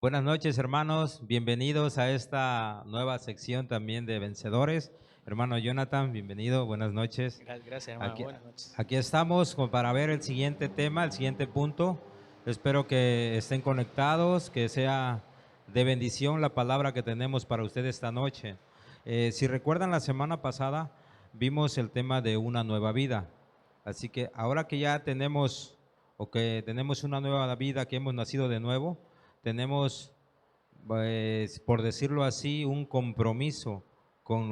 Buenas noches, hermanos. Bienvenidos a esta nueva sección también de vencedores. Hermano Jonathan, bienvenido. Buenas noches. Gracias, hermano. Aquí, Buenas noches. aquí estamos para ver el siguiente tema, el siguiente punto. Espero que estén conectados, que sea de bendición la palabra que tenemos para ustedes esta noche. Si recuerdan, la semana pasada vimos el tema de una nueva vida. Así que ahora que ya tenemos o que tenemos una nueva vida, que hemos nacido de nuevo, tenemos, pues, por decirlo así, un compromiso con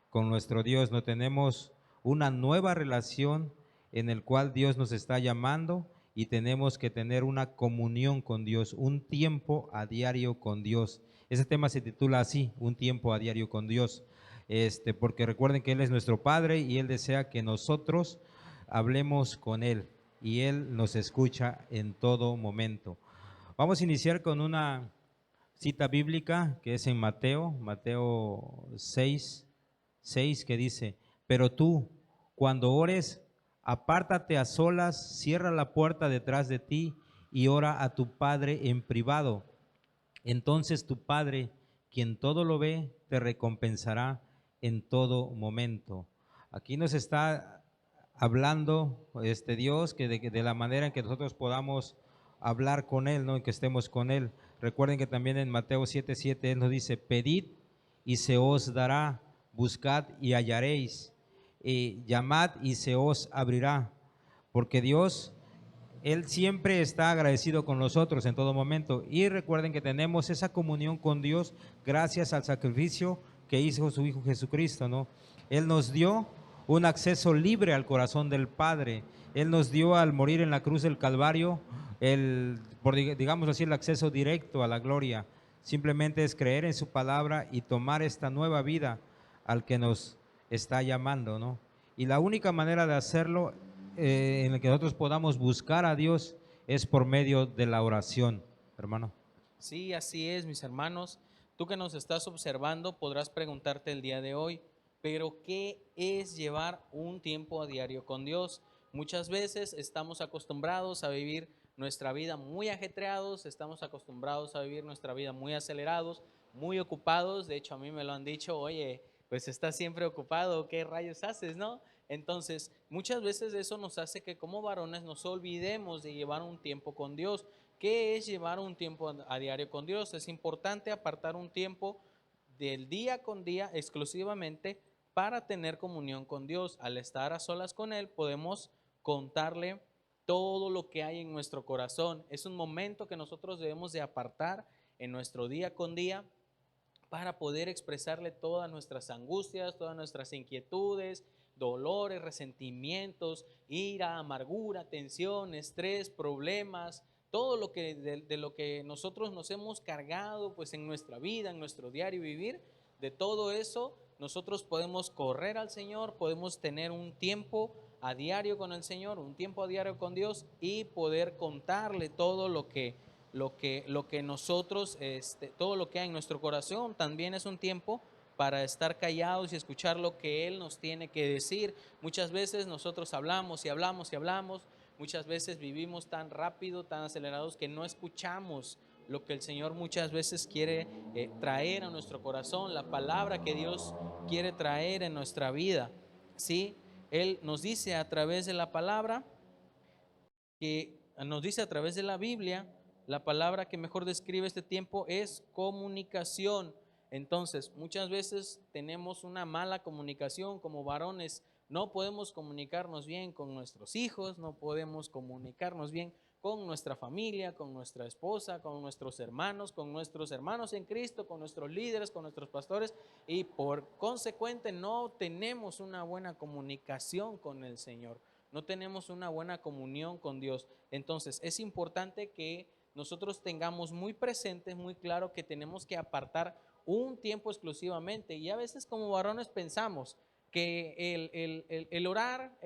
con nuestro Dios. No tenemos una nueva relación en el cual Dios nos está llamando y tenemos que tener una comunión con Dios, un tiempo a diario con Dios. Ese tema se titula así, un tiempo a diario con Dios. Porque recuerden que Él es nuestro Padre y Él desea que nosotros hablemos con Él y Él nos escucha en todo momento. Vamos a iniciar con una cita bíblica que es en Mateo 6, que dice: pero tú, cuando ores, apártate a solas, cierra la puerta detrás de ti y ora a tu Padre en privado. Entonces tu Padre, quien todo lo ve, te recompensará en todo momento. Aquí nos está hablando Dios que de la manera en que nosotros podamos hablar con Él, ¿no? En que estemos con Él. Recuerden que también en Mateo 7:7 Él nos dice: pedid y se os dará, buscad y hallaréis, llamad y se os abrirá. Porque Dios, Él siempre está agradecido con nosotros en todo momento. Y recuerden que tenemos esa comunión con Dios gracias al sacrificio que hizo su Hijo Jesucristo, ¿no? Él nos dio un acceso libre al corazón del Padre. Él nos dio, al morir en la cruz del Calvario, digamos así, el acceso directo a la gloria. Simplemente es creer en su palabra y tomar esta nueva vida al que nos está llamando, ¿no? Y la única manera de hacerlo, en el que nosotros podamos buscar a Dios, es por medio de la oración, hermano. Sí, así es, mis hermanos. Tú que nos estás observando podrás preguntarte el día de hoy, pero ¿qué es llevar un tiempo a diario con Dios? Muchas veces estamos acostumbrados a vivir nuestra vida muy ajetreados, estamos acostumbrados a vivir nuestra vida muy acelerados, muy ocupados. De hecho, a mí me lo han dicho: oye, pues estás siempre ocupado, ¿qué rayos haces, no? Entonces, muchas veces eso nos hace que como varones nos olvidemos de llevar un tiempo con Dios. ¿Qué es llevar un tiempo a diario con Dios? Es importante apartar un tiempo del día con día exclusivamente para tener comunión con Dios. Al estar a solas con Él, podemos contarle todo lo que hay en nuestro corazón. Es un momento que nosotros debemos de apartar en nuestro día con día para poder expresarle todas nuestras angustias, todas nuestras inquietudes, dolores, resentimientos, ira, amargura, tensión, estrés, problemas, todo lo que de lo que nosotros nos hemos cargado pues en nuestra vida, en nuestro diario vivir. De todo eso nosotros podemos correr al Señor, podemos tener un tiempo a diario con el Señor, un tiempo a diario con Dios, y poder contarle todo lo que nosotros, todo lo que hay en nuestro corazón. También es un tiempo para estar callados y escuchar lo que Él nos tiene que decir. Muchas veces nosotros hablamos y hablamos y hablamos, muchas veces vivimos tan rápido, tan acelerados, que no escuchamos lo que el Señor muchas veces quiere traer a nuestro corazón, la palabra que Dios quiere traer en nuestra vida. ¿Sí? Él nos dice a través de la palabra, que nos dice a través de la Biblia, la palabra que mejor describe este tiempo es comunicación. Entonces, muchas veces tenemos una mala comunicación como varones. No podemos comunicarnos bien con nuestros hijos, no podemos comunicarnos bien con nuestra familia, con nuestra esposa, con nuestros hermanos en Cristo, con nuestros líderes, con nuestros pastores, y por consecuente no tenemos una buena comunicación con el Señor, no tenemos una buena comunión con Dios. Entonces es importante que nosotros tengamos muy presente, muy claro, que tenemos que apartar un tiempo exclusivamente. Y a veces como varones pensamos que el orar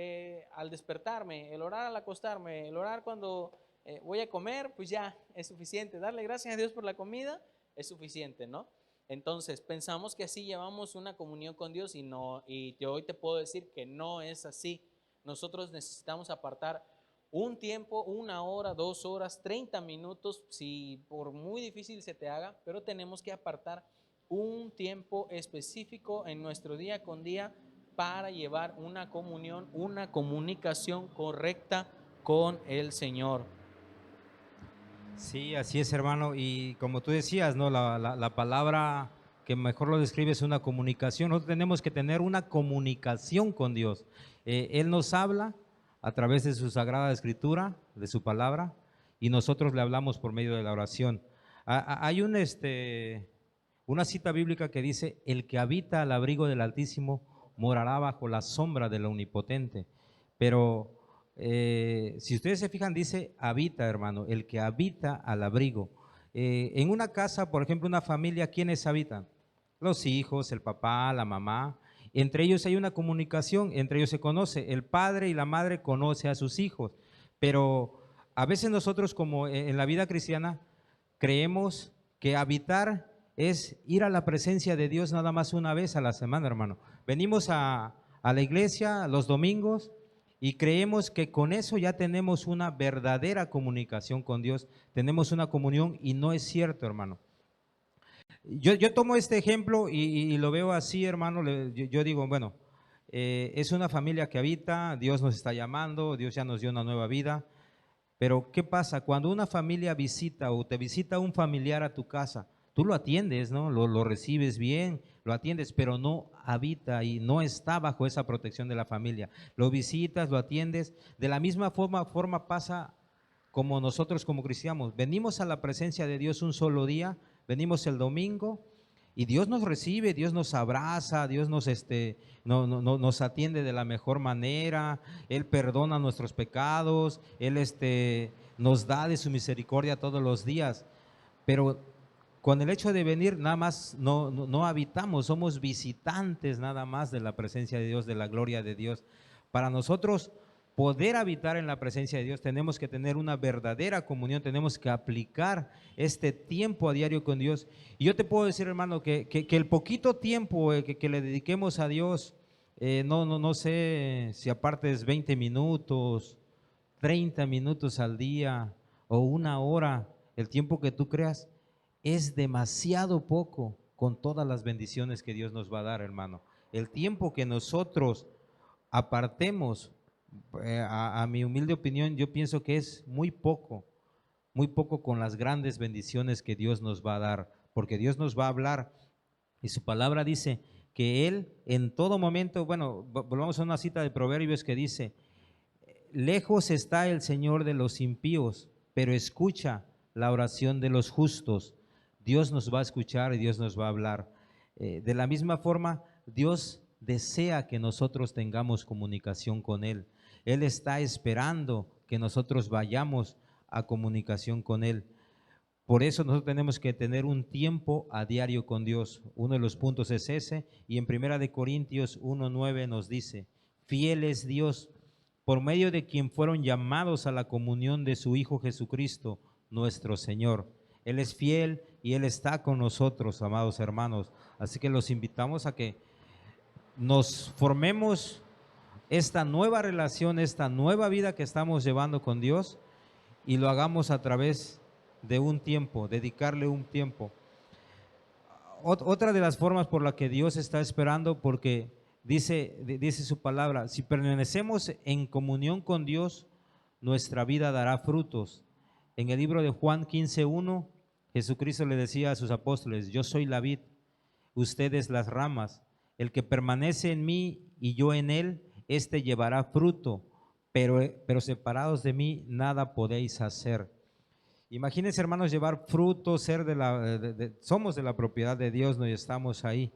al despertarme, el orar al acostarme, el orar cuando voy a comer, pues ya es suficiente. Darle gracias a Dios por la comida es suficiente, ¿no? Entonces pensamos que así llevamos una comunión con Dios, y hoy te puedo decir que no es así. Nosotros necesitamos apartar un tiempo, 1 hora, 2 horas, 30 minutos, si por muy difícil se te haga, pero tenemos que apartar un tiempo específico en nuestro día con día para llevar una comunión, una comunicación correcta con el Señor. Sí, así es, hermano. Y como tú decías, ¿no? La palabra que mejor lo describe es una comunicación. Nosotros tenemos que tener una comunicación con Dios. Él nos habla a través de su sagrada escritura, de su palabra, y nosotros le hablamos por medio de la oración. Hay una cita bíblica que dice: el que habita al abrigo del Altísimo morará bajo la sombra del Omnipotente. Pero si ustedes se fijan, dice habita, hermano, el que habita al abrigo. En una casa, por ejemplo, una familia, ¿quiénes habitan? Los hijos, el papá, la mamá. Entre ellos hay una comunicación, entre ellos se conoce. El padre y la madre conoce a sus hijos. Pero a veces nosotros, como en la vida cristiana, creemos que habitar es ir a la presencia de Dios nada más una vez a la semana, hermano. Venimos a la iglesia los domingos y creemos que con eso ya tenemos una verdadera comunicación con Dios, tenemos una comunión, y no es cierto, hermano. Yo tomo este ejemplo y lo veo así, hermano. Yo digo, bueno, es una familia que habita, Dios nos está llamando, Dios ya nos dio una nueva vida. Pero ¿qué pasa? Cuando una familia visita o te visita un familiar a tu casa, tú lo atiendes, ¿no? Lo recibes bien, lo atiendes, pero no habita y no está bajo esa protección de la familia. Lo visitas, lo atiendes. De la misma forma pasa como nosotros como cristianos. Venimos a la presencia de Dios un solo día, venimos el domingo y Dios nos recibe, Dios nos abraza, Dios nos atiende de la mejor manera. Él perdona nuestros pecados, Él nos da de su misericordia todos los días. Pero con el hecho de venir nada más no habitamos, somos visitantes nada más de la presencia de Dios, de la gloria de Dios. Para nosotros poder habitar en la presencia de Dios tenemos que tener una verdadera comunión, tenemos que aplicar este tiempo a diario con Dios. Y yo te puedo decir, hermano, que el poquito tiempo que le dediquemos a Dios, no sé si aparte es 20 minutos, 30 minutos al día o 1 hora, el tiempo que tú creas, es demasiado poco con todas las bendiciones que Dios nos va a dar, hermano. El tiempo que nosotros apartemos, a mi humilde opinión, yo pienso que es muy poco con las grandes bendiciones que Dios nos va a dar, porque Dios nos va a hablar y su palabra dice que Él en todo momento, bueno, volvamos a una cita de Proverbios que dice: lejos está el Señor de los impíos, pero escucha la oración de los justos. Dios nos va a escuchar y Dios nos va a hablar. De la misma forma, Dios desea que nosotros tengamos comunicación con Él. Él está esperando que nosotros vayamos a comunicación con Él. Por eso nosotros tenemos que tener un tiempo a diario con Dios. Uno de los puntos es ese, y en 1 Corintios 1:9 nos dice: fiel es Dios, por medio de quien fueron llamados a la comunión de su Hijo Jesucristo, nuestro Señor. Él es fiel y Él está con nosotros, amados hermanos. Así que los invitamos a que nos formemos esta nueva relación, esta nueva vida que estamos llevando con Dios, y lo hagamos a través de un tiempo, dedicarle un tiempo. Otra de las formas por la que Dios está esperando, porque dice su palabra: si permanecemos en comunión con Dios, nuestra vida dará frutos. En el libro de Juan 15:1, Jesucristo le decía a sus apóstoles: yo soy la vid, ustedes las ramas. El que permanece en mí y yo en él, éste llevará fruto, pero separados de mí nada podéis hacer. Imagínense, hermanos, llevar fruto, ser somos de la propiedad de Dios, no estamos ahí.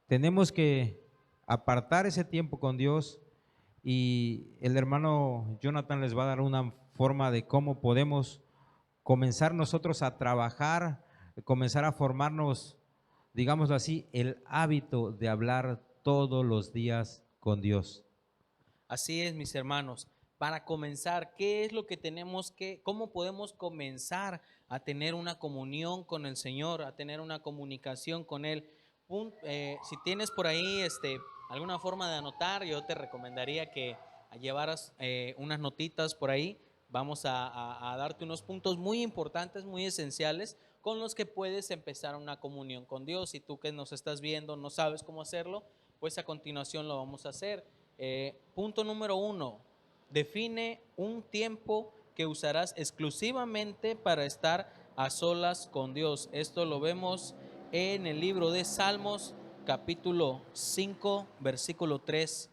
Tenemos que apartar ese tiempo con Dios, y el hermano Jonathan les va a dar una forma de cómo podemos comenzar nosotros a trabajar, comenzar a formarnos, digámoslo así, el hábito de hablar todos los días con Dios. Así es, mis hermanos. Para comenzar, ¿qué es lo que cómo podemos comenzar a tener una comunión con el Señor, a tener una comunicación con Él? Si tienes por ahí alguna forma de anotar, yo te recomendaría que llevar unas notitas por ahí. Vamos a darte unos puntos muy importantes, muy esenciales, con los que puedes empezar una comunión con Dios. Si tú que nos estás viendo no sabes cómo hacerlo, pues a continuación lo vamos a hacer. Punto número 1, define un tiempo que usarás exclusivamente para estar a solas con Dios. Esto lo vemos en el libro de Salmos, capítulo 5, versículo 3.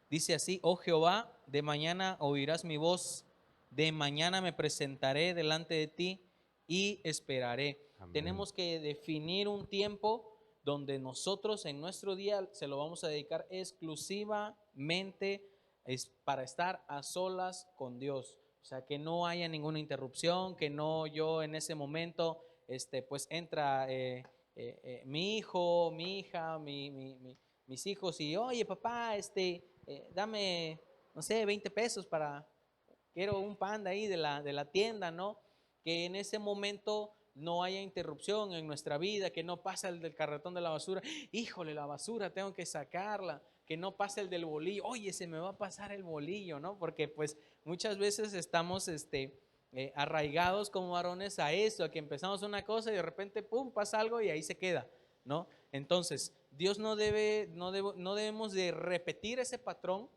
Dice así: oh Jehová, de mañana oirás mi voz, de mañana me presentaré delante de ti y esperaré. Amén. Tenemos que definir un tiempo donde nosotros en nuestro día se lo vamos a dedicar exclusivamente para estar a solas con Dios. O sea, que no haya ninguna interrupción, que no yo en ese momento, pues entra mi hijo, mi hija, mis hijos y, oye papá, dame, no sé, 20 pesos para, quiero un pan de ahí de la tienda, ¿no? Que en ese momento no haya interrupción en nuestra vida, que no pase el del carretón de la basura, híjole, la basura, tengo que sacarla, que no pase el del bolillo, oye, se me va a pasar el bolillo, ¿no? Porque pues muchas veces estamos arraigados como varones a eso, a que empezamos una cosa y de repente, pum, pasa algo y ahí se queda, ¿no? Entonces, Dios no debemos de repetir ese patrón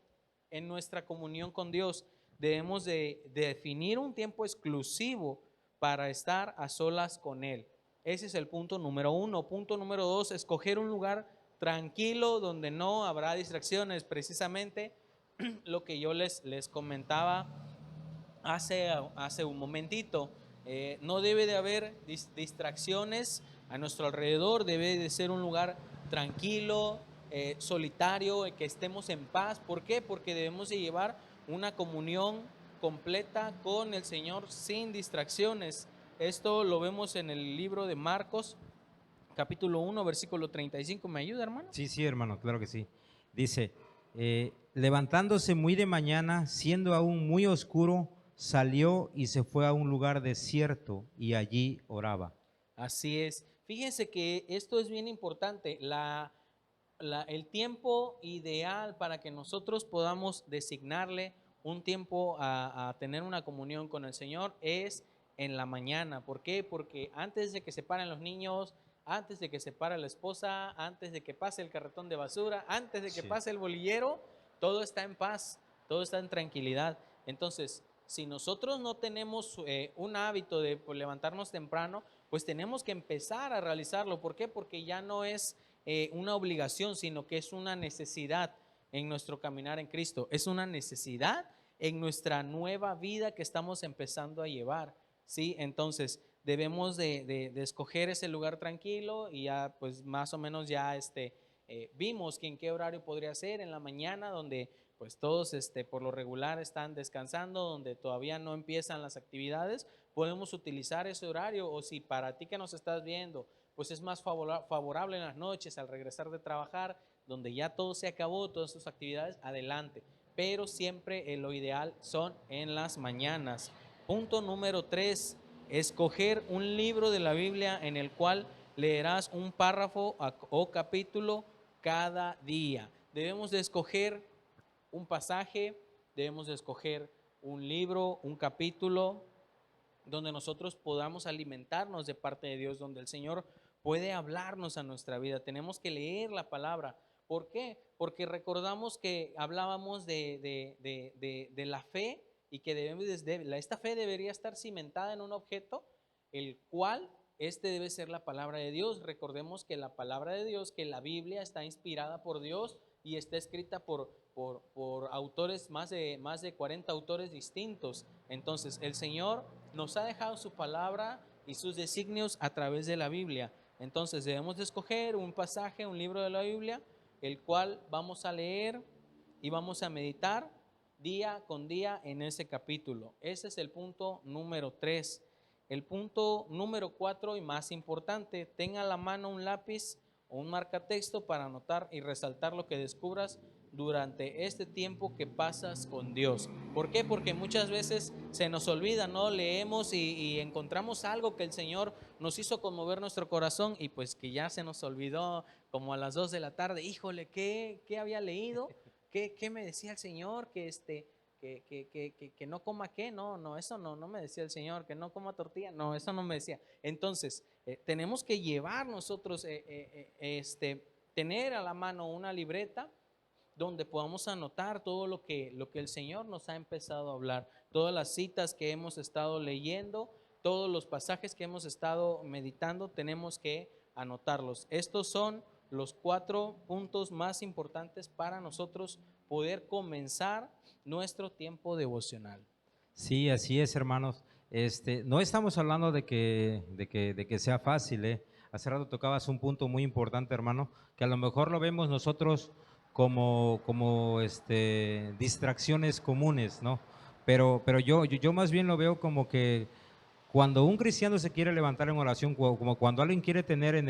en nuestra comunión con Dios. Debemos de definir un tiempo exclusivo para estar a solas con Él. Ese es el punto número 1. Punto número 2, escoger un lugar tranquilo donde no habrá distracciones. Precisamente lo que yo les comentaba hace un momentito. No debe de haber distracciones a nuestro alrededor, debe de ser un lugar tranquilo, solitario, que estemos en paz. ¿Por qué? Porque debemos de llevar una comunión completa con el Señor sin distracciones. Esto lo vemos en el libro de Marcos, capítulo 1, versículo 35. ¿Me ayuda, hermano? Sí, sí, hermano, claro que sí. Dice, levantándose muy de mañana, siendo aún muy oscuro, salió y se fue a un lugar desierto y allí oraba. Así es. Fíjense que esto es bien importante. El tiempo ideal para que nosotros podamos designarle un tiempo a tener una comunión con el Señor es en la mañana. ¿Por qué? Porque antes de que se paren los niños, antes de que se pare la esposa, antes de que pase el carretón de basura, antes de que Sí. pase el bolillero, todo está en paz, todo está en tranquilidad. Entonces, si nosotros no tenemos un hábito de levantarnos temprano, pues tenemos que empezar a realizarlo. ¿Por qué? Porque ya no es una obligación, sino que es una necesidad en nuestro caminar en Cristo. Es una necesidad en nuestra nueva vida que estamos empezando a llevar, ¿sí? Entonces, debemos de escoger ese lugar tranquilo y ya, pues más o menos ya vimos que en qué horario podría ser en la mañana, donde pues todos por lo regular están descansando, donde todavía no empiezan las actividades. Podemos utilizar ese horario, o si para ti que nos estás viendo pues es más favorable en las noches al regresar de trabajar, donde ya todo se acabó, todas sus actividades, adelante. Pero siempre lo ideal son en las mañanas. Punto número 3, escoger un libro de la Biblia en el cual leerás un párrafo o capítulo cada día. Debemos de escoger un pasaje, debemos de escoger un libro, un capítulo, donde nosotros podamos alimentarnos de parte de Dios, donde el Señor puede hablarnos a nuestra vida. Tenemos que leer la palabra. ¿Por qué? Porque recordamos que hablábamos de la fe y que esta fe debería estar cimentada en un objeto, el cual debe ser la palabra de Dios. Recordemos que la palabra de Dios, que la Biblia está inspirada por Dios y está escrita por autores, más de 40 autores distintos. Entonces, el Señor nos ha dejado su palabra y sus designios a través de la Biblia. Entonces, debemos de escoger un pasaje, un libro de la Biblia, el cual vamos a leer y vamos a meditar día con día en ese capítulo. Ese es el punto número 3. El punto número 4 y más importante, tenga a la mano un lápiz o un marcatexto para anotar y resaltar lo que descubras durante este tiempo que pasas con Dios. ¿Por qué? Porque muchas veces se nos olvida, ¿no? Leemos y encontramos algo que el Señor nos hizo conmover nuestro corazón y pues que ya se nos olvidó como a las 2 de la tarde. Híjole, ¿qué había leído? ¿qué me decía el Señor? Que no coma qué, no, eso no me decía el Señor, que no coma tortilla, no, eso no me decía. Entonces, tenemos que llevar nosotros, tener a la mano una libreta donde podamos anotar todo lo que el Señor nos ha empezado a hablar, todas las citas que hemos estado leyendo, todos los pasajes que hemos estado meditando, tenemos que anotarlos. Estos son los 4 puntos más importantes para nosotros poder comenzar nuestro tiempo devocional. Sí, así es, hermanos. No estamos hablando de que sea fácil, ¿eh? Hace rato tocabas un punto muy importante, hermano, que a lo mejor lo vemos nosotros como distracciones comunes, ¿no? Pero yo más bien lo veo como que cuando un cristiano se quiere levantar en oración, como cuando alguien quiere tener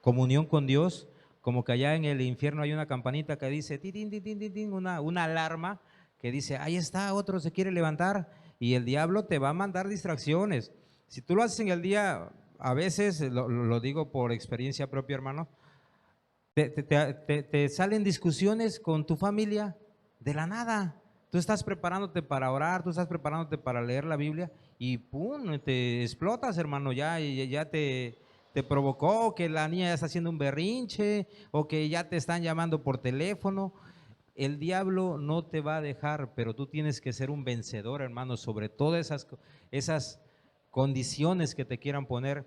comunión con Dios, como que allá en el infierno hay una campanita que dice, tin, tin, tin, tin, tin, tin, una alarma que dice, ahí está, otro se quiere levantar, y el diablo te va a mandar distracciones. Si tú lo haces en el día, a veces, lo digo por experiencia propia, hermano, te salen discusiones con tu familia de la nada. Tú estás preparándote para orar, tú estás preparándote para leer la Biblia y ¡pum! Te explotas, hermano, ya te provocó que la niña ya está haciendo un berrinche o que ya te están llamando por teléfono. El diablo no te va a dejar, pero tú tienes que ser un vencedor, hermano, sobre todas esas condiciones que te quieran poner.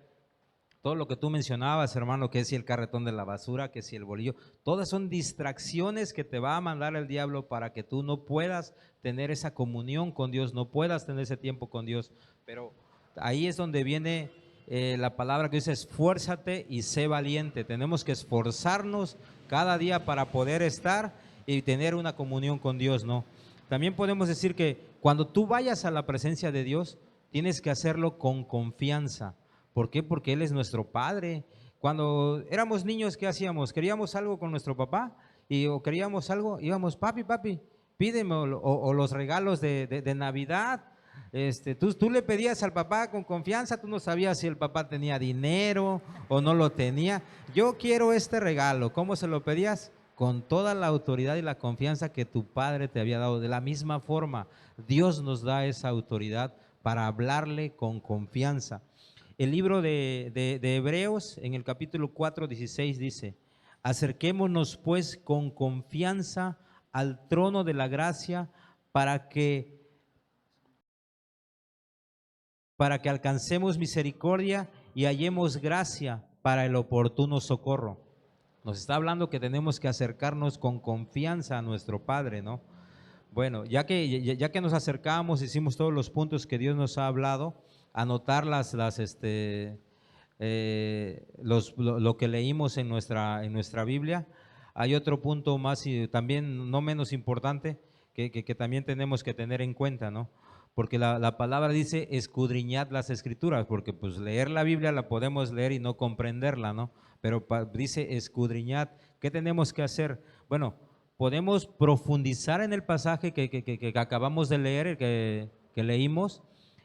Todo lo que tú mencionabas, hermano, que si el carretón de la basura, que si el bolillo, todas son distracciones que te va a mandar el diablo para que tú no puedas tener esa comunión con Dios, no puedas tener ese tiempo con Dios. Pero ahí es donde viene la palabra que dice, esfuérzate y sé valiente. Tenemos que esforzarnos cada día para poder estar y tener una comunión con Dios, ¿no? También podemos decir que cuando tú vayas a la presencia de Dios, tienes que hacerlo con confianza. ¿Por qué? Porque Él es nuestro Padre. Cuando éramos niños, ¿qué hacíamos? Queríamos algo con nuestro papá o queríamos algo, íbamos, papi, pídeme, o los regalos de Navidad. Tú le pedías al papá con confianza, tú no sabías si el papá tenía dinero o no lo tenía. Yo quiero este regalo. ¿Cómo se lo pedías? Con toda la autoridad y la confianza que tu padre te había dado. De la misma forma, Dios nos da esa autoridad para hablarle con confianza. El libro de Hebreos, en el capítulo 4:16 dice, acerquémonos pues con confianza al trono de la gracia para que alcancemos misericordia y hallemos gracia para el oportuno socorro. Nos está hablando que tenemos que acercarnos con confianza a nuestro Padre, ¿no? Bueno, ya que nos acercamos, hicimos todos los puntos que Dios nos ha hablado, anotar lo que leímos en nuestra Biblia. Hay otro punto más y también no menos importante que también tenemos que tener en cuenta, ¿no? Porque la palabra dice escudriñad las escrituras, porque pues leer la Biblia la podemos leer y no comprenderla, ¿no? Pero dice escudriñad. ¿Qué tenemos que hacer? Bueno, podemos profundizar en el pasaje que acabamos de leer, que leímos,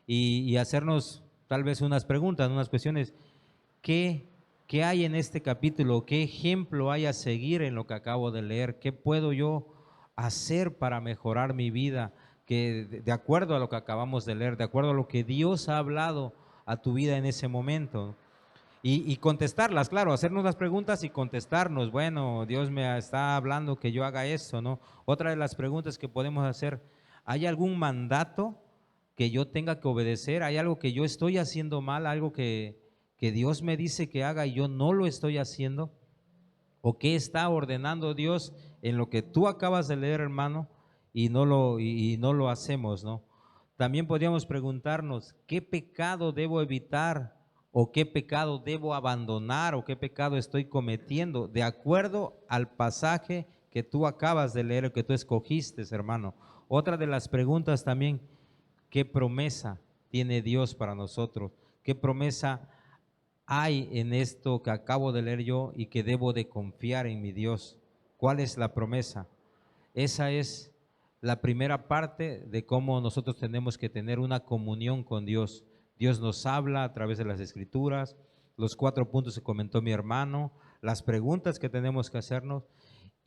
y hacernos tal vez unas preguntas, unas cuestiones. ¿Qué hay en este capítulo? ¿Qué ejemplo hay a seguir en lo que acabo de leer? ¿Qué puedo yo hacer para mejorar mi vida? Que de acuerdo a lo que acabamos de leer, de acuerdo a lo que Dios ha hablado a tu vida en ese momento. Y contestarlas, claro, hacernos las preguntas y contestarnos. Bueno, Dios me está hablando que yo haga esto, ¿no? Otra de las preguntas que podemos hacer, ¿hay algún mandato que yo tenga que obedecer? ¿Hay algo que yo estoy haciendo mal? ¿Algo que Dios me dice que haga y yo no lo estoy haciendo? ¿O qué está ordenando Dios en lo que tú acabas de leer, hermano, y no lo hacemos, ¿no? También podríamos preguntarnos, ¿qué pecado debo evitar? ¿O qué pecado debo abandonar? ¿O qué pecado estoy cometiendo? De acuerdo al pasaje que tú acabas de leer, que tú escogiste, hermano. Otra de las preguntas también, ¿qué promesa tiene Dios para nosotros? ¿Qué promesa hay en esto que acabo de leer yo y que debo de confiar en mi Dios? ¿Cuál es la promesa? Esa es la primera parte de cómo nosotros tenemos que tener una comunión con Dios. Dios nos habla a través de las Escrituras, los 4 puntos que comentó mi hermano, las preguntas que tenemos que hacernos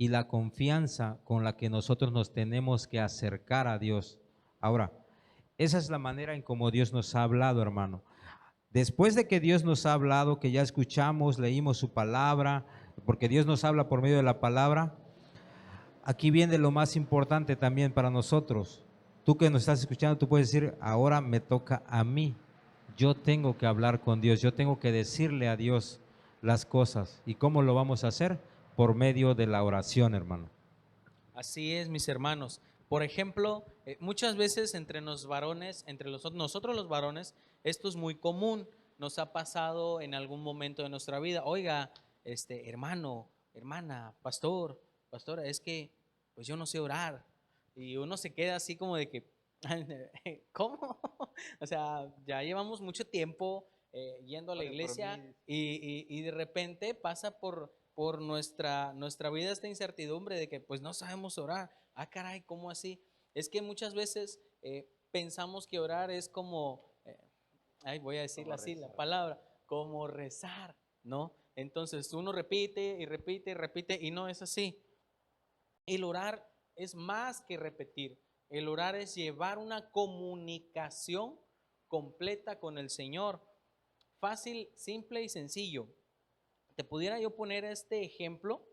y la confianza con la que nosotros nos tenemos que acercar a Dios. Ahora, esa es la manera en cómo Dios nos ha hablado, hermano. Después de que Dios nos ha hablado, que ya escuchamos, leímos su palabra, porque Dios nos habla por medio de la palabra, aquí viene lo más importante también para nosotros. Tú que nos estás escuchando, tú puedes decir, ahora me toca a mí. Yo tengo que hablar con Dios, yo tengo que decirle a Dios las cosas. ¿Y cómo lo vamos a hacer? Por medio de la oración, hermano. Así es, mis hermanos. Por ejemplo, muchas veces entre los varones, nosotros los varones, esto es muy común. Nos ha pasado en algún momento de nuestra vida. Oiga, hermano, hermana, pastor, pastora, es que pues yo no sé orar. Y uno se queda así como de que, ¿cómo? O sea, ya llevamos mucho tiempo yendo a la iglesia y de repente pasa por nuestra vida esta incertidumbre de que pues no sabemos orar. Ah, caray, ¿cómo así? Es que muchas veces pensamos que orar es como, ay, voy a decirla así, la palabra, como rezar, ¿no? Entonces uno repite y repite y repite y no es así. El orar es más que repetir. El orar es llevar una comunicación completa con el Señor. Fácil, simple y sencillo. Te pudiera yo poner este ejemplo.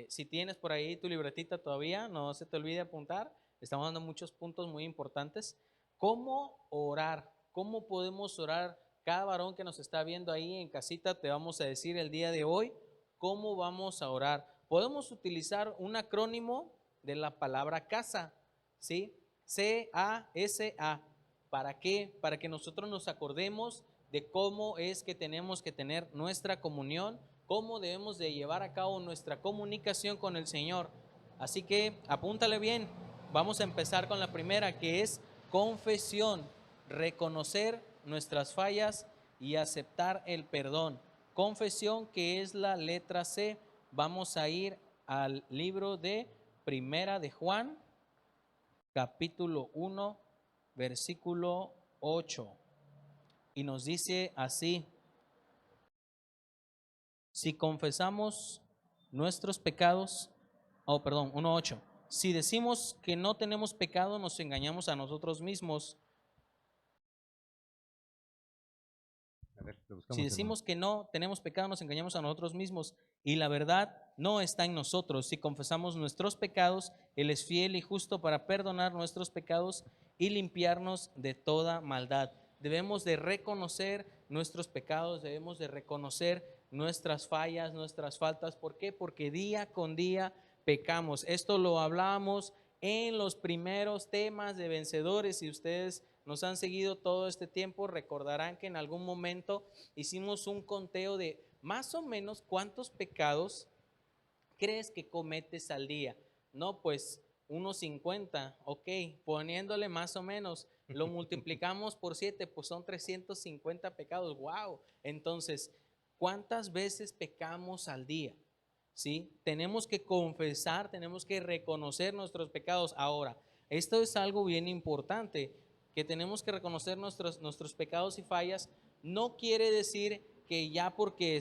Si tienes por ahí tu libretita todavía, no se te olvide apuntar. Estamos dando muchos puntos muy importantes. ¿Cómo orar? ¿Cómo podemos orar? Cada varón que nos está viendo ahí en casita, te vamos a decir el día de hoy cómo vamos a orar. Podemos utilizar un acrónimo de la palabra casa, ¿sí? C-A-S-A. ¿Para qué? Para que nosotros nos acordemos de cómo es que tenemos que tener nuestra comunión, cómo debemos de llevar a cabo nuestra comunicación con el Señor. Así que apúntale bien. Vamos a empezar con la primera, que es confesión, reconocer nuestras fallas y aceptar el perdón. Confesión, que es la letra C. Vamos a ir al libro de Primera de Juan, capítulo 1, versículo 8. Y nos dice así: si confesamos nuestros pecados, perdón, 1:8. Si decimos que no tenemos pecado, nos engañamos a nosotros mismos. A ver, lo Si buscamos, hermano. decimos que no tenemos pecado, nos engañamos a nosotros mismos y la verdad no está en nosotros. Si confesamos nuestros pecados, Él es fiel y justo para perdonar nuestros pecados y limpiarnos de toda maldad. Debemos de reconocer nuestros pecados, debemos de reconocer nuestras fallas, nuestras faltas. ¿Por qué? Porque día con día pecamos. Esto lo hablábamos en los primeros temas de vencedores. Si ustedes nos han seguido todo este tiempo, recordarán que en algún momento hicimos un conteo de más o menos cuántos pecados crees que cometes al día. No, pues unos 50, ok, poniéndole más o menos, lo multiplicamos por 7, pues son 350 pecados, wow. Entonces, ¿cuántas veces pecamos al día? ¿Sí? Tenemos que confesar, tenemos que reconocer nuestros pecados. Ahora, esto es algo bien importante, que tenemos que reconocer nuestros pecados y fallas. No quiere decir que ya porque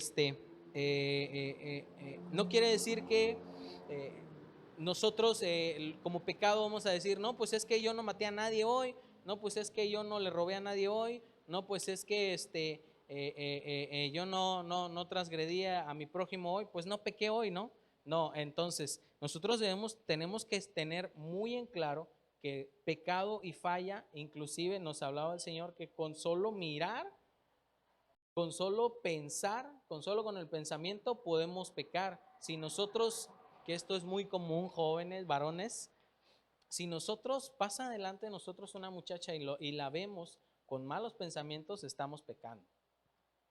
no quiere decir que nosotros como pecado vamos a decir, no, pues es que yo no maté a nadie hoy, no, pues es que yo no le robé a nadie hoy, no, pues es que yo no transgredía a mi prójimo hoy, pues no pequé hoy, ¿no? No, entonces nosotros tenemos que tener muy en claro que pecado y falla, inclusive nos hablaba el Señor que con solo mirar, con solo pensar, con el pensamiento podemos pecar. Si nosotros, que esto es muy común, jóvenes, varones, si nosotros pasa delante de nosotros una muchacha y la vemos con malos pensamientos, estamos pecando.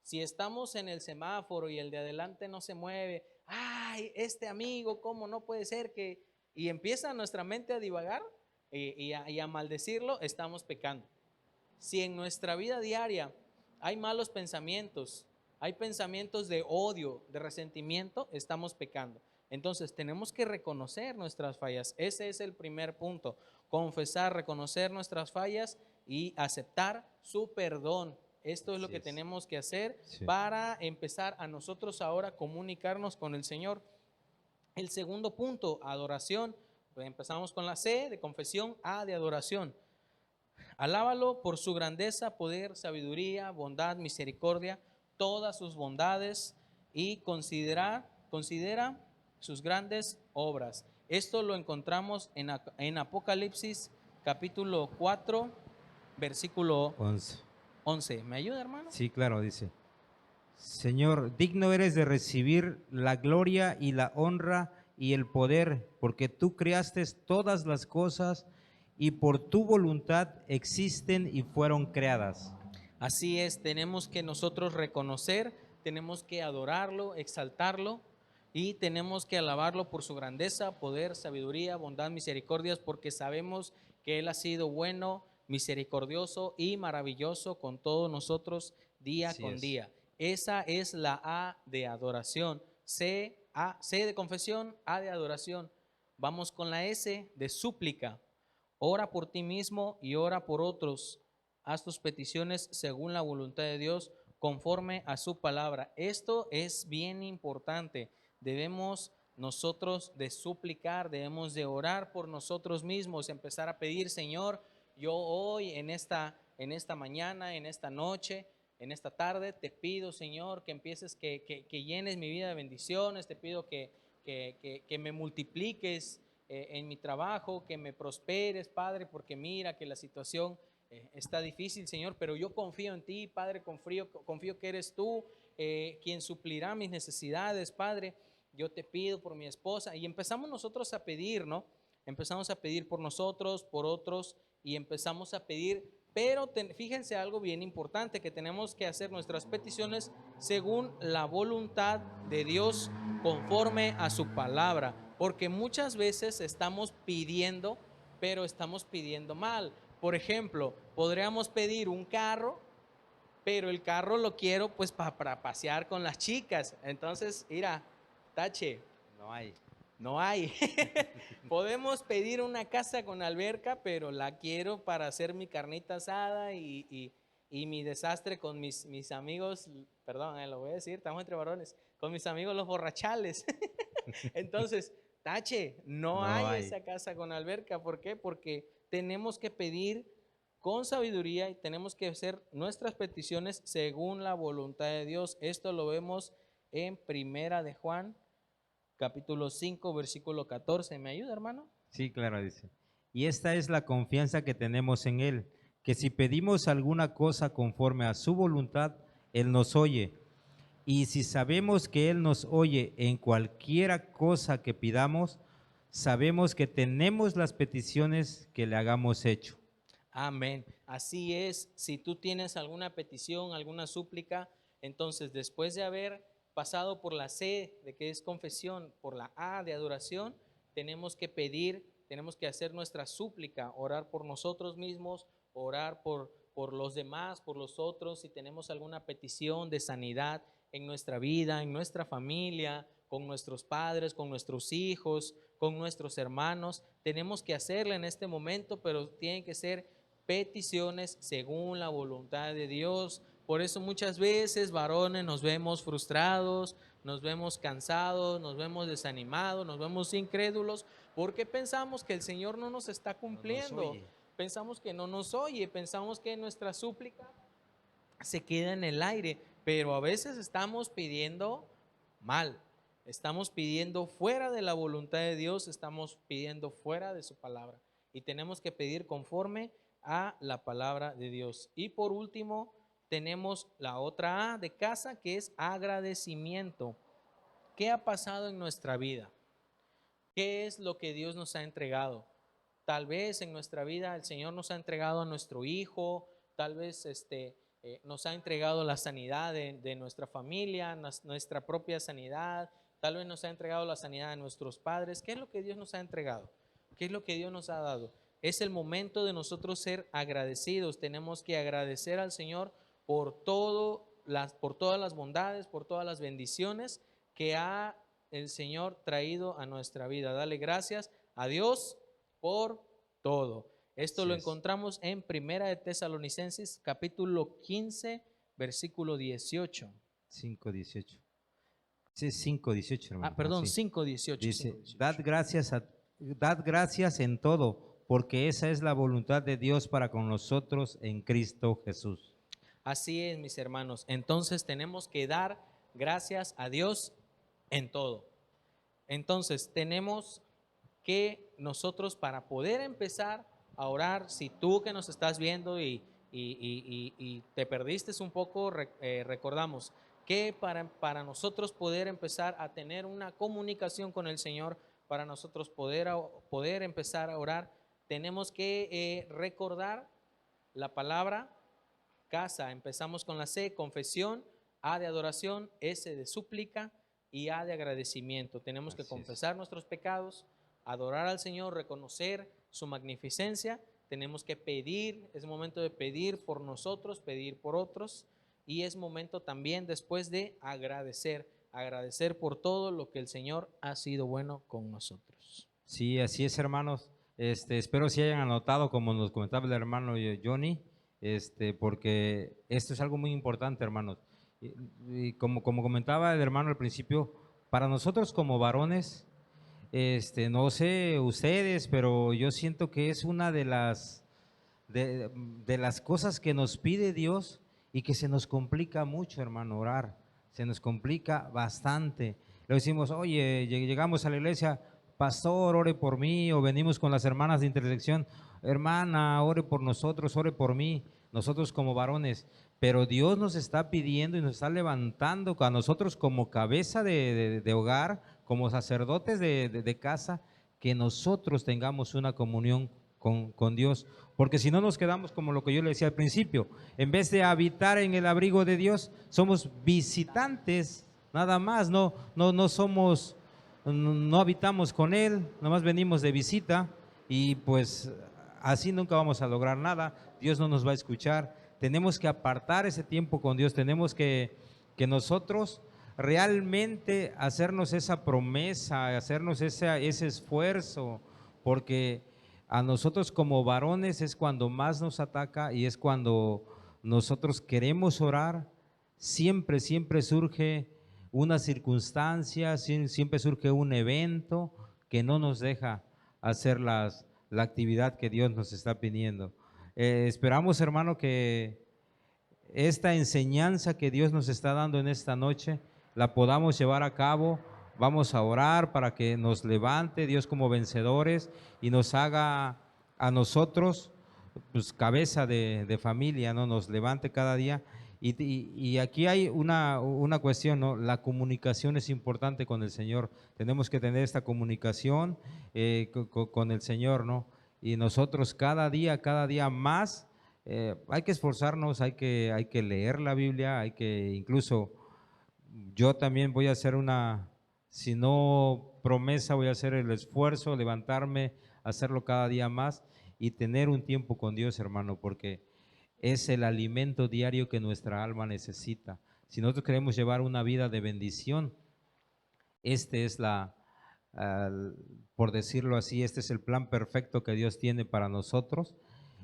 Si estamos en el semáforo y el de adelante no se mueve, ay, este amigo, ¿cómo no puede ser que? Y empieza nuestra mente a divagar y a maldecirlo, estamos pecando. Si en nuestra vida diaria hay malos pensamientos, hay pensamientos de odio, de resentimiento, estamos pecando. Entonces tenemos que reconocer nuestras fallas. Ese es el primer punto. Confesar, reconocer nuestras fallas y aceptar su perdón. Esto es lo Así que es. tenemos que hacer Sí. para empezar a nosotros ahora comunicarnos con el Señor. El segundo punto, adoración. Pues empezamos con la C de confesión, A de adoración. Alábalo por su grandeza, poder, sabiduría, bondad, misericordia, todas sus bondades y considera sus grandes obras. Esto lo encontramos en Apocalipsis capítulo 4, versículo 11. 11. ¿Me ayuda, hermano? Sí, claro, dice. Señor, digno eres de recibir la gloria y la honra y el poder, porque tú creaste todas las cosas y por tu voluntad existen y fueron creadas. Así es, tenemos que nosotros reconocer, tenemos que adorarlo, exaltarlo y tenemos que alabarlo por su grandeza, poder, sabiduría, bondad, misericordias, porque sabemos que Él ha sido bueno, misericordioso y maravilloso con todos nosotros día Así con es. día. Esa es la A de adoración. C de confesión, A de adoración. Vamos con la S de súplica. Ora por ti mismo y ora por otros. Haz tus peticiones según la voluntad de Dios, conforme a su palabra. Esto es bien importante. Debemos nosotros de suplicar, debemos de orar por nosotros mismos, empezar a pedir, Señor, yo hoy en esta mañana, en esta noche, en esta tarde, te pido, Señor, que empieces, que llenes mi vida de bendiciones, te pido que me multipliques en mi trabajo, que me prosperes, Padre, porque mira que la situación está difícil, Señor, pero yo confío en ti, Padre, confío que eres tú quien suplirá mis necesidades, Padre. Yo te pido por mi esposa. Y empezamos nosotros a pedir, ¿no? Empezamos a pedir por nosotros, por otros, y empezamos a pedir, pero fíjense algo bien importante, que tenemos que hacer nuestras peticiones según la voluntad de Dios, conforme a su palabra, porque muchas veces estamos pidiendo, pero estamos pidiendo mal. Por ejemplo, podríamos pedir un carro, pero el carro lo quiero pues para pasear con las chicas. Entonces, mira, tache, No hay. no hay. Podemos pedir una casa con alberca, pero la quiero para hacer mi carnita asada y mi desastre con mis amigos, perdón, lo voy a decir, estamos entre varones, con mis amigos los borrachales. Entonces, tache, no No hay hay. esa casa con alberca. ¿Por qué? Porque tenemos que pedir con sabiduría y tenemos que hacer nuestras peticiones según la voluntad de Dios. Esto lo vemos en Primera de Juan, capítulo 5, versículo 14. ¿Me ayuda, hermano? Sí, claro, dice. Y esta es la confianza que tenemos en Él, que si pedimos alguna cosa conforme a su voluntad, Él nos oye. Y si sabemos que Él nos oye en cualquiera cosa que pidamos, sabemos que tenemos las peticiones que le hagamos hecho. Amén. Así es, si tú tienes alguna petición, alguna súplica, entonces después de haber pasado por la C, de que es confesión, por la A de adoración, tenemos que pedir, tenemos que hacer nuestra súplica, orar por nosotros mismos, orar por los demás, por los otros, si tenemos alguna petición de sanidad en nuestra vida, en nuestra familia, con nuestros padres, con nuestros hijos, con nuestros hermanos, tenemos que hacerla en este momento, pero tiene que ser peticiones según la voluntad de Dios. Por eso muchas veces, varones, nos vemos frustrados, nos vemos cansados, nos vemos desanimados, nos vemos incrédulos, porque pensamos que el Señor no nos está No nos cumpliendo, oye. pensamos que no nos oye, pensamos que nuestra súplica se queda en el aire, pero a veces estamos pidiendo mal, estamos pidiendo fuera de la voluntad de Dios, estamos pidiendo fuera de su palabra y tenemos que pedir conforme a la palabra de Dios. Y por último, tenemos la otra A de casa, que es agradecimiento. ¿Qué ha pasado en nuestra vida? ¿Qué es lo que Dios nos ha entregado? Tal vez en nuestra vida el Señor nos ha entregado a nuestro hijo, tal vez nos ha entregado la sanidad de nuestra familia, nuestra propia sanidad, tal vez nos ha entregado la sanidad de nuestros padres. ¿Qué es lo que Dios nos ha entregado? ¿Qué es lo que Dios nos ha dado? Es el momento de nosotros ser agradecidos. Tenemos que agradecer al Señor por todas las bondades, por todas las bendiciones que ha el Señor traído a nuestra vida. Dale gracias a Dios por todo. Esto Así lo es. encontramos en Primera de Tesalonicenses, capítulo 15, versículo 18. 5:18. Sí, 5:18, hermano. Perdón, Sí. 5:18. Dice, 5:18. dad gracias en todo, porque esa es la voluntad de Dios para con nosotros en Cristo Jesús. Así es, mis hermanos. Entonces tenemos que dar gracias a Dios en todo. Entonces tenemos que nosotros, para poder empezar a orar, si tú que nos estás viendo y te perdiste un poco, recordamos que para nosotros poder empezar a tener una comunicación con el Señor, para nosotros poder empezar a orar, tenemos que recordar la palabra casa. Empezamos con la C, confesión; A de adoración; S de súplica y A de agradecimiento. Tenemos que Así es. confesar nuestros pecados, adorar al Señor, reconocer su magnificencia. Tenemos que pedir, es momento de pedir por nosotros, pedir por otros, y es momento también después de agradecer por todo lo que el Señor ha sido bueno con nosotros. Sí, así es, hermanos. Espero si hayan anotado, como nos comentaba el hermano Johnny, porque esto es algo muy importante, hermanos. Y como comentaba el hermano al principio, para nosotros como varones, no sé ustedes, pero yo siento que es una de las cosas que nos pide Dios y que se nos complica mucho, hermano, orar. Se nos complica bastante. Le decimos, oye, llegamos a la iglesia, pastor, ore por mí, o venimos con las hermanas de intersección, hermana, ore por nosotros, ore por mí, nosotros como varones. Pero Dios nos está pidiendo y nos está levantando a nosotros como cabeza de hogar, como sacerdotes de casa, que nosotros tengamos una comunión con Dios, porque si no nos quedamos como lo que yo le decía al principio, en vez de habitar en el abrigo de Dios, somos visitantes, nada más, no somos, no habitamos con Él, nada más venimos de visita y pues así nunca vamos a lograr nada, Dios no nos va a escuchar, tenemos que apartar ese tiempo con Dios, tenemos que nosotros realmente hacernos esa promesa, hacernos ese esfuerzo, porque a nosotros como varones es cuando más nos ataca y es cuando nosotros queremos orar, siempre surge una circunstancia, siempre surge un evento que no nos deja hacer la actividad que Dios nos está pidiendo. Esperamos, hermano, que esta enseñanza que Dios nos está dando en esta noche la podamos llevar a cabo. Vamos a orar para que nos levante Dios como vencedores y nos haga a nosotros pues, cabeza de familia, ¿no? Nos levante cada día. Y aquí hay una cuestión, ¿no? La comunicación es importante con el Señor. Tenemos que tener esta comunicación con el Señor, ¿no? Y nosotros cada día más hay que esforzarnos, hay que leer la Biblia, hay que incluso yo también voy a hacer si no promesa, voy a hacer el esfuerzo, levantarme, hacerlo cada día más y tener un tiempo con Dios, hermano, porque es el alimento diario que nuestra alma necesita. Si nosotros queremos llevar una vida de bendición, este es por decirlo así, este es el plan perfecto que Dios tiene para nosotros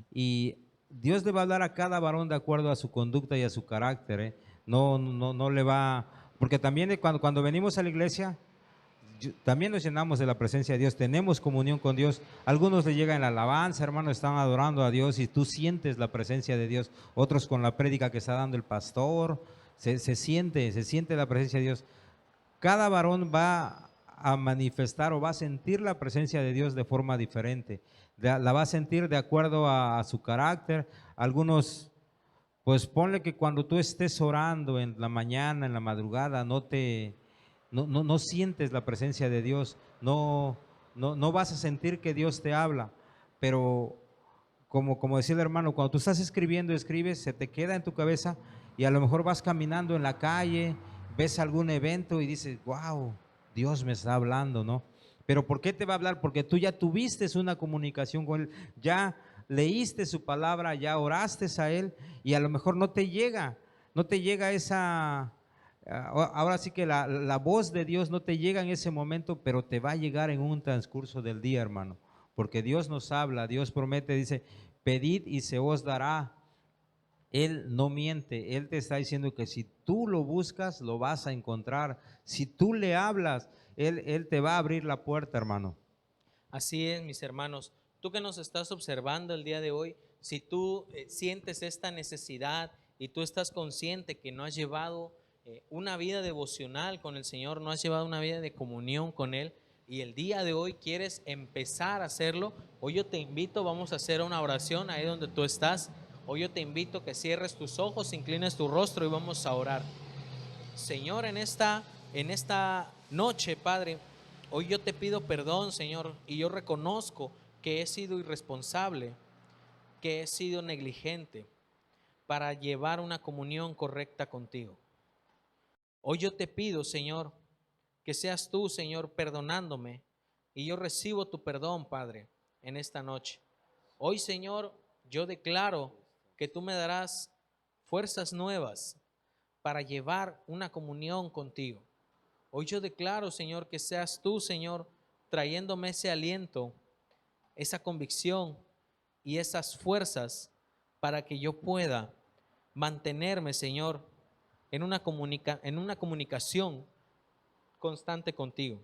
y Dios le va a hablar a cada varón de acuerdo a su conducta y a su carácter, ¿eh? No le va, porque también cuando venimos a la iglesia, también nos llenamos de la presencia de Dios, tenemos comunión con Dios, algunos le llegan la alabanza, hermano, están adorando a Dios y tú sientes la presencia de Dios, otros con la prédica que está dando el pastor, se siente la presencia de Dios. Cada varón va a manifestar o va a sentir la presencia de Dios de forma diferente, la va a sentir de acuerdo a su carácter. Algunos, pues ponle que cuando tú estés orando en la mañana, en la madrugada, no sientes la presencia de Dios, no vas a sentir que Dios te habla, pero como decía el hermano, cuando tú estás escribes, se te queda en tu cabeza y a lo mejor vas caminando en la calle, ves algún evento y dices, wow, Dios me está hablando, ¿no? Pero ¿por qué te va a hablar? Porque tú ya tuviste una comunicación con Él, ya leíste su palabra, ya oraste a Él y a lo mejor no te llega esa, ahora sí que la voz de Dios no te llega en ese momento, pero te va a llegar en un transcurso del día, hermano, porque Dios nos habla, Dios promete, dice, pedid y se os dará. Él no miente, Él te está diciendo que si tú lo buscas, lo vas a encontrar. Si tú le hablas, Él te va a abrir la puerta, hermano. Así es, mis hermanos. Tú que nos estás observando el día de hoy, si tú sientes esta necesidad y tú estás consciente que no has llevado una vida devocional con el Señor, no has llevado una vida de comunión con Él, y el día de hoy quieres empezar a hacerlo, hoy yo te invito, vamos a hacer una oración ahí donde tú estás. Hoy yo te invito a que cierres tus ojos, inclines tu rostro y vamos a orar. Señor, en esta noche, Padre, hoy yo te pido perdón, Señor, y yo reconozco que he sido irresponsable, que he sido negligente para llevar una comunión correcta contigo. Hoy yo te pido, Señor, que seas tú, Señor, perdonándome, y yo recibo tu perdón, Padre, en esta noche. Hoy, Señor, yo declaro que tú me darás fuerzas nuevas para llevar una comunión contigo. Hoy yo declaro, Señor, que seas tú, Señor, trayéndome ese aliento, esa convicción y esas fuerzas para que yo pueda mantenerme, Señor, en una comunicación constante contigo.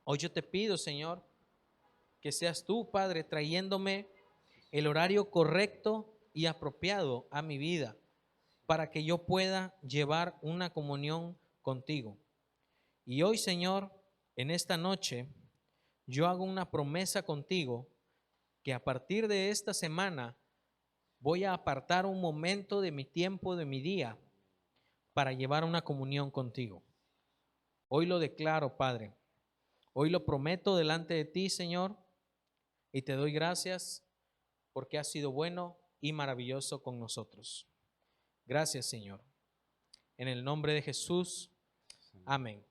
Hoy yo te pido, Señor, que seas tú, Padre, trayéndome el horario correcto y apropiado a mi vida para que yo pueda llevar una comunión contigo. Y hoy, Señor, en esta noche, yo hago una promesa contigo que a partir de esta semana voy a apartar un momento de mi tiempo, de mi día, para llevar una comunión contigo. Hoy lo declaro, Padre. Hoy lo prometo delante de ti, Señor, y te doy gracias porque has sido bueno y maravilloso con nosotros. Gracias, Señor. En el nombre de Jesús, amén.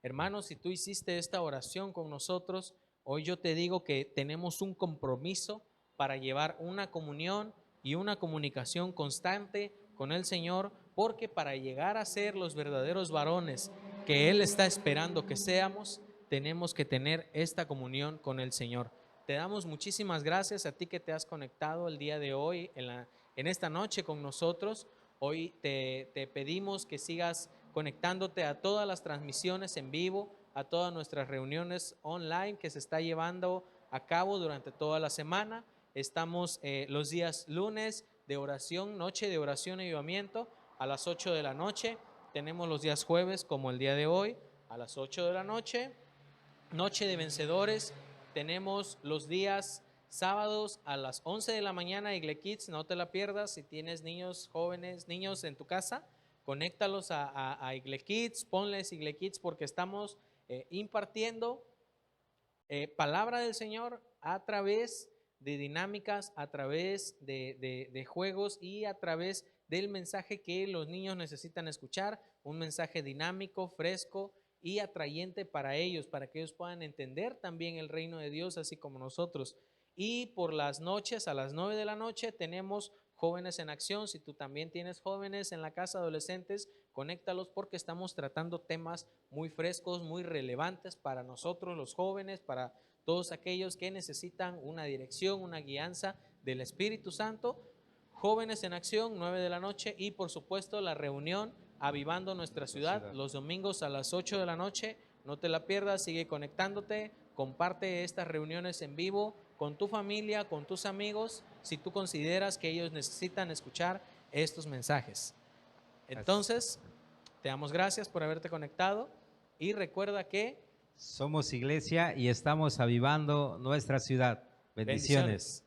Hermanos, si tú hiciste esta oración con nosotros, hoy yo te digo que tenemos un compromiso para llevar una comunión y una comunicación constante con el Señor, porque para llegar a ser los verdaderos varones que Él está esperando que seamos, tenemos que tener esta comunión con el Señor. Te damos muchísimas gracias a ti que te has conectado el día de hoy, en esta noche con nosotros. Hoy te pedimos que sigas conectándote a todas las transmisiones en vivo, a todas nuestras reuniones online que se está llevando a cabo durante toda la semana. Estamos los días lunes de oración, noche de oración y avivamiento a las 8 de la noche. Tenemos los días jueves, como el día de hoy, a las 8 de la noche. Noche de vencedores. Tenemos los días sábados a las 11 de la mañana, Igle Kids, no te la pierdas. Si tienes niños, jóvenes, niños en tu casa, conéctalos a Igle Kids, ponles Igle Kids porque estamos impartiendo palabra del Señor a través de dinámicas, a través de juegos y a través del mensaje que los niños necesitan escuchar, un mensaje dinámico, fresco y atrayente para ellos, para que ellos puedan entender también el reino de Dios, así como nosotros. Y por las noches, a las 9 de la noche, tenemos Jóvenes en Acción. Si tú también tienes jóvenes en la casa, adolescentes, conéctalos porque estamos tratando temas muy frescos, muy relevantes para nosotros los jóvenes, para todos aquellos que necesitan una dirección, una guianza del Espíritu Santo. Jóvenes en Acción, 9 de la noche, y por supuesto la reunión Avivando Nuestra Ciudad, los domingos a las 8 de la noche. No te la pierdas, sigue conectándote, comparte estas reuniones en vivo con tu familia, con tus amigos, si tú consideras que ellos necesitan escuchar estos mensajes. Entonces, te damos gracias por haberte conectado y recuerda que somos iglesia y estamos avivando nuestra ciudad. Bendiciones.